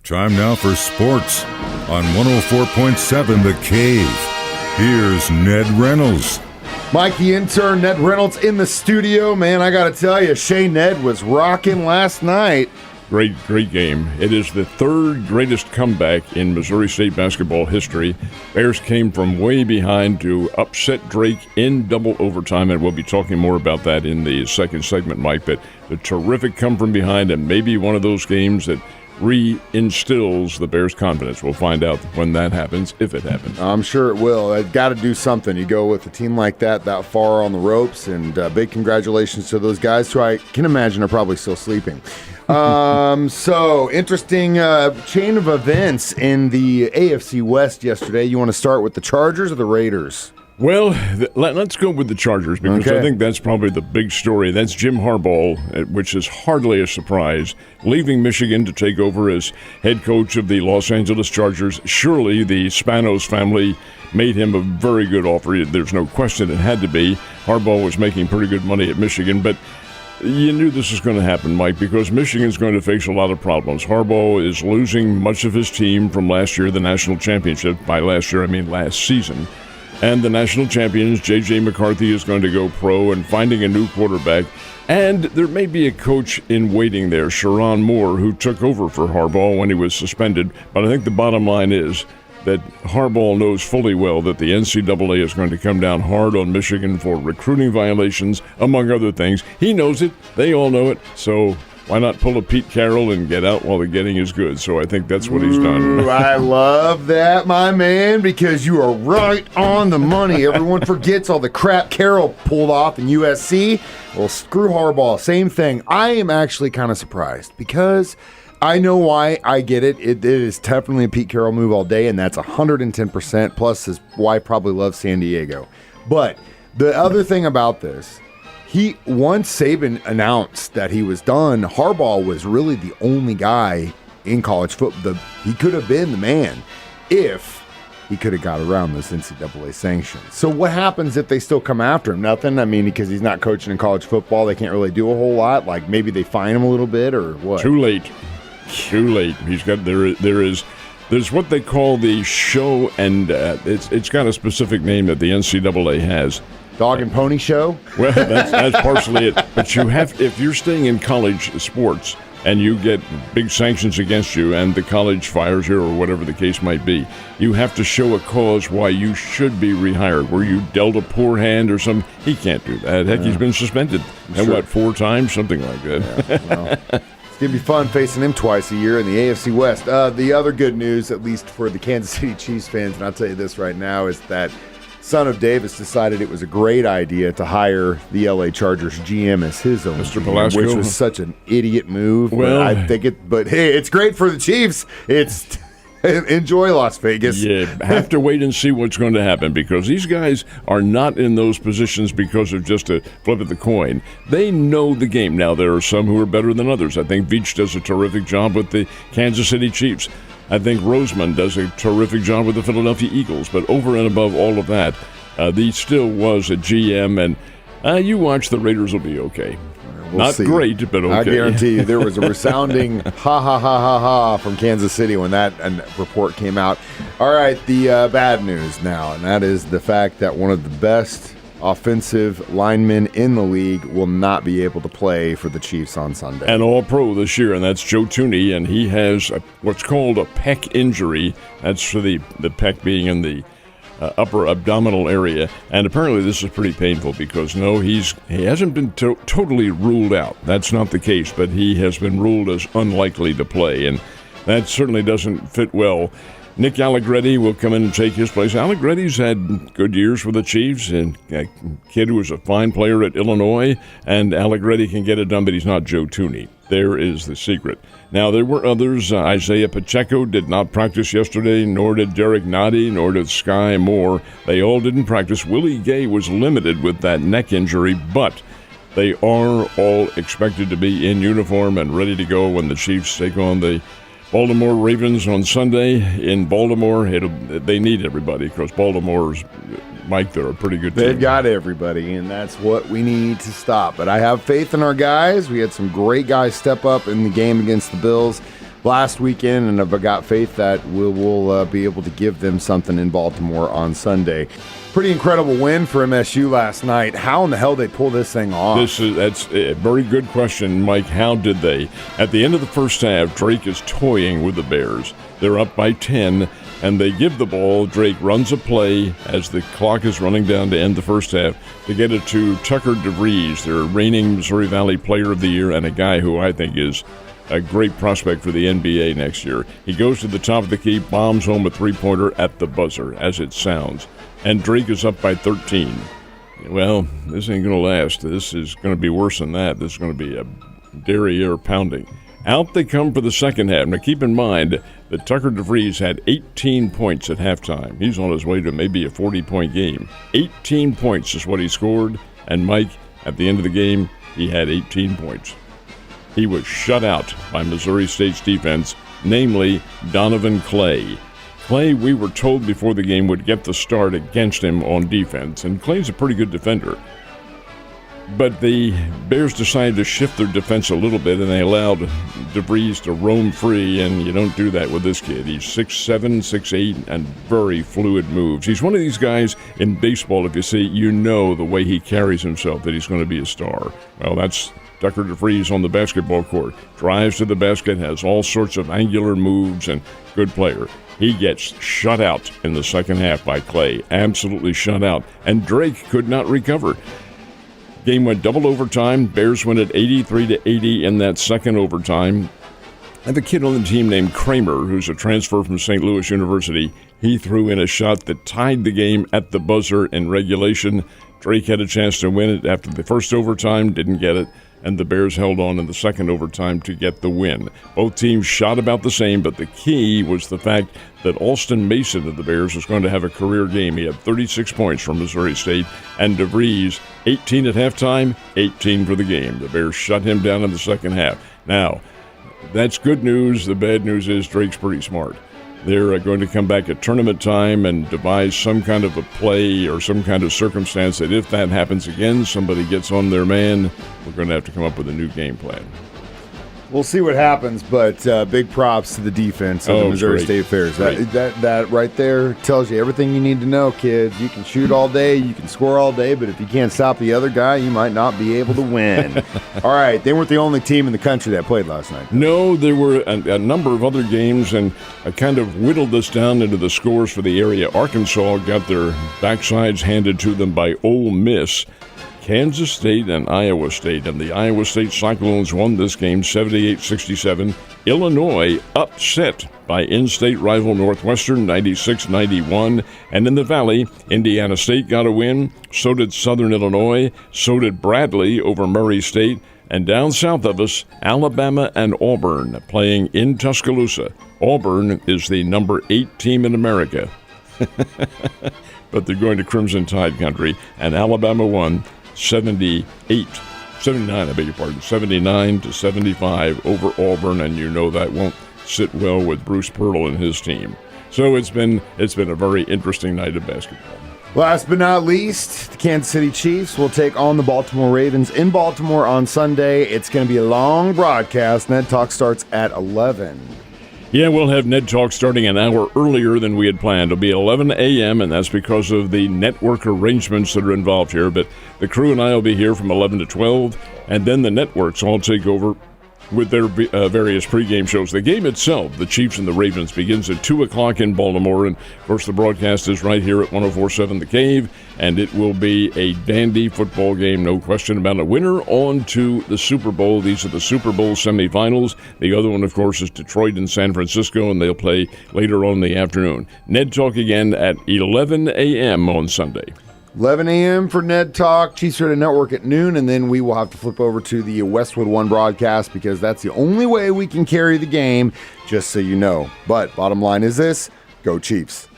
Time now for sports on 104.7 The Cave. Here's Ned Reynolds. Mike the intern, Ned Reynolds in the studio. Man, I got to tell you, Shea Ned was rocking last night. Great game. It is the third greatest comeback in Missouri State basketball history. Bears came from way behind to upset Drake in double overtime, and we'll be talking more about that in the second segment, Mike. But the terrific come from behind, and maybe one of those games that reinstills the Bears' confidence. We'll find out when that happens, if it happens. I'm sure it will. I've got to do something. You go with a team like that far on the ropes, and big congratulations to those guys who I can imagine are probably still sleeping. So, interesting chain of events in the AFC West yesterday. You want to start with the Chargers or the Raiders? Well, let's go with the Chargers because I think that's probably the big story. That's Jim Harbaugh, which is hardly a surprise, leaving Michigan to take over as head coach of the Los Angeles Chargers. Surely the Spanos family made him a very good offer. There's no question it had to be. Harbaugh was making pretty good money at Michigan, but you knew this was going to happen, Mike, because Michigan's going to face a lot of problems. Harbaugh is losing much of his team from last year, the national championship. By last year, I mean last season. And the national champions, J.J. McCarthy, is going to go pro and finding a new quarterback. And there may be a coach in waiting there, Sharon Moore, who took over for Harbaugh when he was suspended. But I think the bottom line is that Harbaugh knows fully well that the NCAA is going to come down hard on Michigan for recruiting violations, among other things. He knows it. They all know it. So why not pull a Pete Carroll and get out while the getting is good? So I think that's what he's done. I love that, my man, because you are right on the money. Everyone forgets all the crap Carroll pulled off in USC. Well, screw Harbaugh. Same thing. I am actually kind of surprised because I know why. I get it. It is definitely a Pete Carroll move all day, and that's 110%. Plus, his wife probably loves San Diego. But the other thing about this, once Saban announced that he was done, Harbaugh was really the only guy in college football. He could have been the man if he could have got around this NCAA sanction. So what happens if they still come after him? Nothing? I mean, because he's not coaching in college football, they can't really do a whole lot. Like maybe they fine him a little bit or what? Too late. He's got there's what they call the show, and it's got a specific name that the NCAA has. Dog and pony show? Well, that's partially it. But if you're staying in college sports and you get big sanctions against you and the college fires you or whatever the case might be, you have to show a cause why you should be rehired. Were you dealt a poor hand or something? He can't do that. Heck, he's been suspended. And 4 times? Something like that. Yeah, well, it's going to be fun facing him twice a year in the AFC West. The other good news, at least for the Kansas City Chiefs fans, and I'll tell you this right now, is that Son of Davis decided it was a great idea to hire the LA Chargers GM as his own Mr. GM, Velasco, which was such an idiot move. Well, but hey, it's great for the Chiefs. It's enjoy Las Vegas. Yeah, have to wait and see what's going to happen because these guys are not in those positions because of just a flip of the coin. They know the game. Now, there are some who are better than others. I think Veach does a terrific job with the Kansas City Chiefs. I think Roseman does a terrific job with the Philadelphia Eagles. But over and above all of that, he still was a GM. And you watch, the Raiders will be okay. Not great, but okay. I guarantee you there was a resounding ha, ha, ha, ha, ha from Kansas City when that report came out. All right, the bad news now, and that is the fact that one of the best offensive linemen in the league will not be able to play for the Chiefs on Sunday. An all-pro this year, and that's Joe Thuney, and he has what's called a pec injury. That's for the pec being in the upper abdominal area, and apparently this is pretty painful because he hasn't been totally ruled out. That's not the case, but he has been ruled as unlikely to play, and that certainly doesn't fit well. Nick Allegretti will come in and take his place. Allegretti's had good years with the Chiefs, and a kid who was a fine player at Illinois, and Allegretti can get it done, but he's not Joe Thuney. There is the secret. Now, there were others. Isaiah Pacheco did not practice yesterday, nor did Derek Noddy, nor did Sky Moore. They all didn't practice. Willie Gay was limited with that neck injury, but they are all expected to be in uniform and ready to go when the Chiefs take on the Baltimore Ravens on Sunday in Baltimore. They need everybody because Baltimore's, Mike, they're a pretty good team. They've got everybody, and that's what we need to stop. But I have faith in our guys. We had some great guys step up in the game against the Bills last weekend, and I've got faith that we'll be able to give them something in Baltimore on Sunday. Pretty incredible win for MSU last night. How in the hell did they pull this thing off? That's a very good question, Mike. How did they? At the end of the first half, Drake is toying with the Bears. They're up by 10, and they give the ball. Drake runs a play as the clock is running down to end the first half to get it to Tucker DeVries, their reigning Missouri Valley Player of the Year, and a guy who I think is a great prospect for the NBA next year. He goes to the top of the key, bombs home a three-pointer at the buzzer, as it sounds. And Drake is up by 13. Well, this ain't going to last. This is going to be worse than that. This is going to be a derriere pounding. Out they come for the second half. Now, keep in mind that Tucker DeVries had 18 points at halftime. He's on his way to maybe a 40-point game. 18 points is what he scored. And Mike, at the end of the game, he had 18 points. He was shut out by Missouri State's defense, namely Donovan Clay. Clay, we were told before the game, would get the start against him on defense, and Clay's a pretty good defender. But the Bears decided to shift their defense a little bit, and they allowed DeVries to roam free, and you don't do that with this kid. He's 6'7", 6'8", and very fluid moves. He's one of these guys in baseball, if you see, you know the way he carries himself that he's going to be a star. Well, that's Tucker DeVries on the basketball court. Drives to the basket, has all sorts of angular moves, and good player. He gets shut out in the second half by Clay. Absolutely shut out. And Drake could not recover. Game went double overtime. Bears win it 83-80 in that second overtime. I have a kid on the team named Kramer, who's a transfer from St. Louis University. He threw in a shot that tied the game at the buzzer in regulation. Drake had a chance to win it after the first overtime, didn't get it, and the Bears held on in the second overtime to get the win. Both teams shot about the same, but the key was the fact that Alston Mason of the Bears was going to have a career game. He had 36 points from Missouri State, and DeVries, 18 at halftime, 18 for the game. The Bears shut him down in the second half. Now, that's good news. The bad news is Drake's pretty smart. They're going to come back at tournament time and devise some kind of a play or some kind of circumstance that if that happens again, somebody gets on their man, we're going to have to come up with a new game plan. We'll see what happens, but big props to the defense of the Missouri State Bears. That right there tells you everything you need to know, kids. You can shoot all day, you can score all day, but if you can't stop the other guy, you might not be able to win. All right, they weren't the only team in the country that played last night. No, there were a number of other games, and I kind of whittled this down into the scores for the area. Arkansas got their backsides handed to them by Ole Miss. Kansas State and Iowa State, and the Iowa State Cyclones won this game 78-67. Illinois upset by in-state rival Northwestern 96-91. And in the Valley, Indiana State got a win, so did Southern Illinois, so did Bradley over Murray State. And down south of us, Alabama and Auburn playing in Tuscaloosa. Auburn is the number 8 team in America. But they're going to Crimson Tide country, and Alabama won 79, I beg your pardon, 79-75 over Auburn, and you know that won't sit well with Bruce Pearl and his team. So it's been a very interesting night of basketball. Last but not least, the Kansas City Chiefs will take on the Baltimore Ravens in Baltimore on Sunday. It's going to be a long broadcast. Ned Talk starts at 11. Yeah, we'll have Ned Talk starting an hour earlier than we had planned. It'll be 11 a.m., and that's because of the network arrangements that are involved here. But the crew and I will be here from 11 to 12, and then the networks all take over with their various pregame shows. The game itself, the Chiefs and the Ravens, begins at 2 o'clock in Baltimore. And, of course, the broadcast is right here at 104.7 The Cave, and it will be a dandy football game, no question about it. Winner on to the Super Bowl. These are the Super Bowl semifinals. The other one, of course, is Detroit and San Francisco, and they'll play later on in the afternoon. Ned Talk again at 11 a.m. on Sunday. 11 a.m. for Ned Talk, Chiefs Radio Network at noon, and then we will have to flip over to the Westwood One broadcast because that's the only way we can carry the game, just so you know. But bottom line is this, go Chiefs.